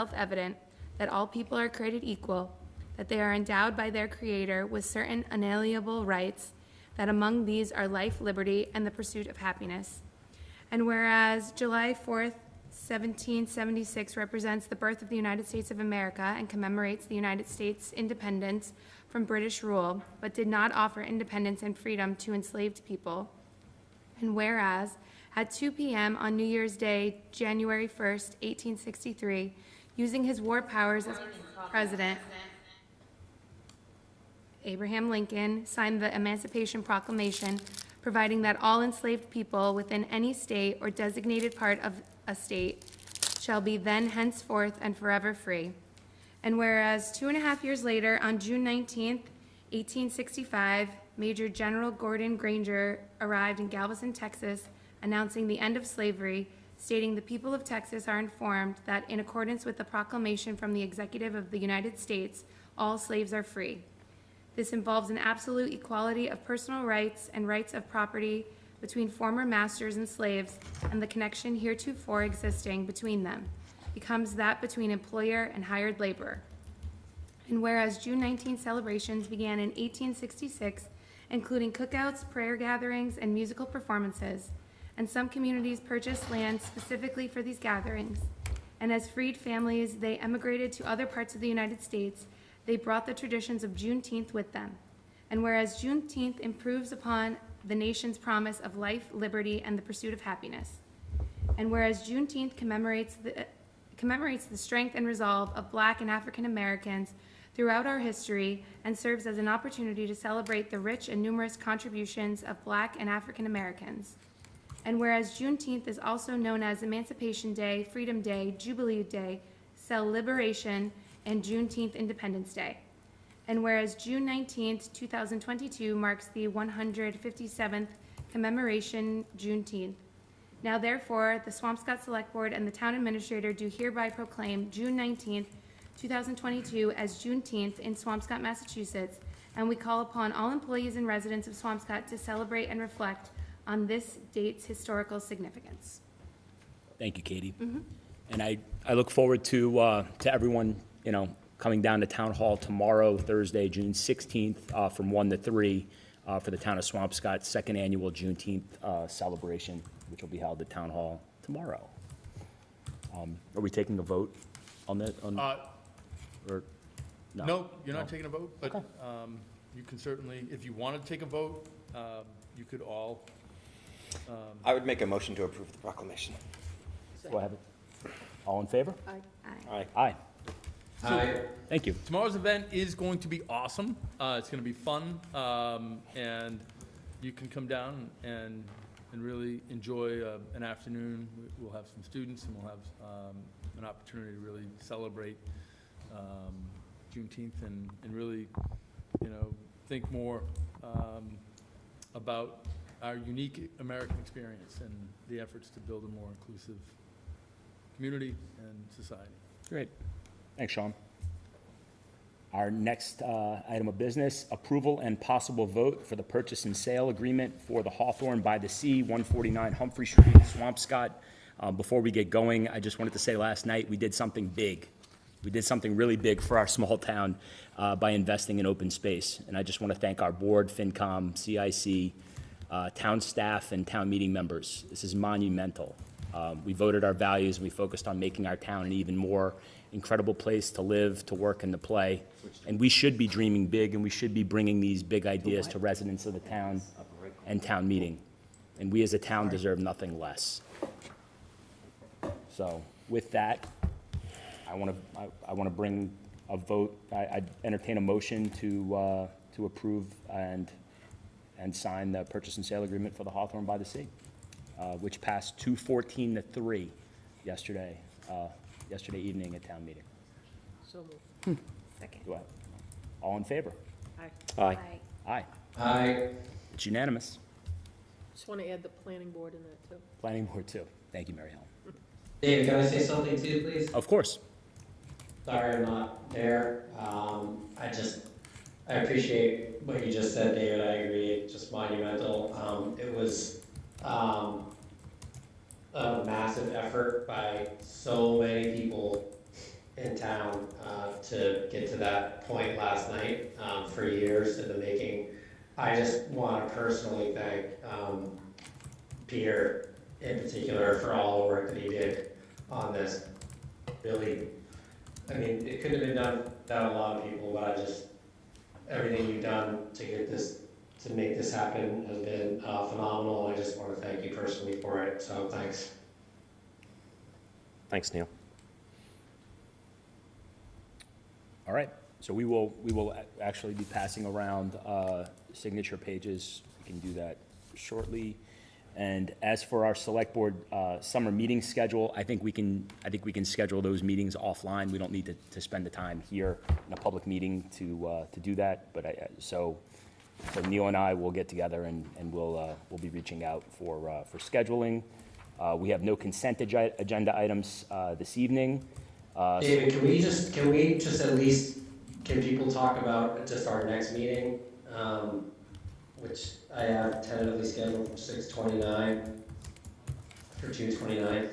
self-evident that all people are created equal, that they are endowed by their Creator with certain unalienable rights, that among these are life, liberty, and the pursuit of happiness. And whereas July 4th, 1776 represents the birth of the United States of America and commemorates the United States' independence from British rule, but did not offer independence and freedom to enslaved people. And whereas at 2 p.m. on New Year's Day, January 1st, 1863, using his war powers as president, Abraham Lincoln signed the Emancipation Proclamation, providing that all enslaved people within any state or designated part of a state shall be then henceforth and forever free. And whereas 2.5 years later, on June 19th, 1865, Major General Gordon Granger arrived in Galveston, Texas, announcing the end of slavery, stating the people of Texas are informed that in accordance with the proclamation from the Executive of the United States, all slaves are free. This involves an absolute equality of personal rights and rights of property between former masters and slaves, and the connection heretofore existing between them becomes that between employer and hired laborer. And whereas June 19th celebrations began in 1866, including cookouts, prayer gatherings, and musical performances, and some communities purchased land specifically for these gatherings, and as freed families, they emigrated to other parts of the United States, they brought the traditions of Juneteenth with them. And whereas Juneteenth improves upon the nation's promise of life, liberty, and the pursuit of happiness. And whereas Juneteenth commemorates the strength and resolve of Black and African Americans throughout our history and serves as an opportunity to celebrate the rich and numerous contributions of Black and African Americans. And whereas Juneteenth is also known as Emancipation Day, Freedom Day, Jubilee Day, Celebration, and Juneteenth Independence Day. And whereas June 19th, 2022 marks the 157th commemoration Juneteenth. Now therefore, the Swampscott Select Board and the Town Administrator do hereby proclaim June 19th, 2022 as Juneteenth in Swampscott, Massachusetts, and we call upon all employees and residents of Swampscott to celebrate and reflect on this date's historical significance. Thank you, Katie. And I look forward to everyone, coming down to Town Hall tomorrow, Thursday, June 16th, from 1 to 3, for the Town of Swampscott's second annual Juneteenth celebration, which will be held at Town Hall tomorrow. Are we taking a vote on that? Or no? No, you're not taking a vote, but Okay. you can certainly, if you want to take a vote, you could all. I would make a motion to approve the proclamation. Go ahead. All in favor? Aye. Aye. So Thank you. tomorrow's event is going to be awesome. It's going to be fun, and you can come down and really enjoy an afternoon. We'll have some students, and we'll have an opportunity to really celebrate Juneteenth and really, think more about our unique American experience and the efforts to build a more inclusive community and society. Great. Thanks, Sean. Our next item of business, approval and possible vote for the purchase and sale agreement for the Hawthorne by the Sea, 149 Humphrey Street, Swampscott. Before we get going, I just wanted to say last night we did something big. We did something really big for our small town by investing in open space. And I just want to thank our board, FinCom, CIC, town staff, and town meeting members. This is monumental. We voted our values, and we focused on making our town an even more incredible place to live, to work, and to play. And we should be dreaming big, and we should be bringing these big ideas to residents of the town and town meeting. And we as a town deserve nothing less. So with that, I want to bring a vote. I entertain a motion to approve and sign the purchase and sale agreement for the Hawthorne by the Sea, which passed 214 to 3 yesterday evening at town meeting. So moved. Second. Go ahead. All in favor? Aye. Aye. Aye. Aye. It's unanimous. Just want to add the planning board in that, too. Planning board too. Thank you, Mary Helen. David, can I say something too, please? Of course. Sorry I'm not there. I appreciate what you just said, David. I agree. It's just monumental. It was a massive effort by so many people in town to get to that point last night, for years in the making. I just want to personally thank Peter in particular for all the work that he did on this. Really, I mean, it couldn't have been done without a lot of people, but everything you've done to make this happen has been phenomenal. I just want to thank you personally for it, so thanks. Thanks, Neil. All right, so we will actually be passing around signature pages. We can do that shortly. And as for our select board summer meeting schedule, I think we can schedule those meetings offline. We don't need to spend the time here in a public meeting to do that. But so Neil and I will get together and we'll be reaching out for scheduling. We have no consent agenda items this evening. David, can we just at least, can people talk about just our next meeting, which I have tentatively scheduled for 6/29, for June 29th,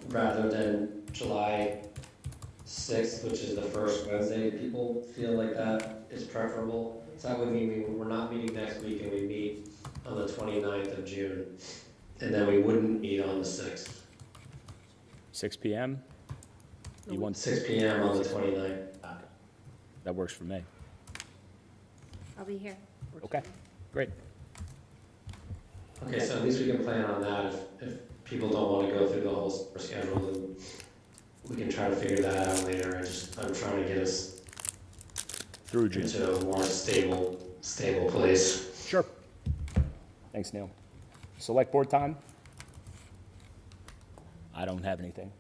rather than July 6th, which is the first Wednesday. People feel like that is preferable. So that would mean we're not meeting next week and we meet on the 29th of June, and then we wouldn't meet on the 6th. 6 p.m. You want 6 p.m. on the 29th. that works for me. I'll be here. Okay, great. Okay, so at least we can plan on that. If people don't want to go through the whole summer schedule, then we can try to figure that out later. I'm trying to get us Through June. into a more stable place. Sure. Thanks, Neil. Select board time? I don't have anything.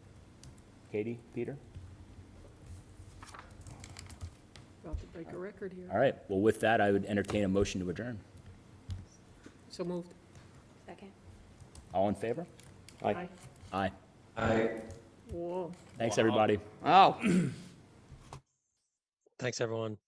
Katie, Peter? About to break a record here. All right, well, with that, I would entertain a motion to adjourn. So moved. Second. All in favor? Aye. Aye. Whoa. Thanks, everybody. Oh. Thanks, everyone.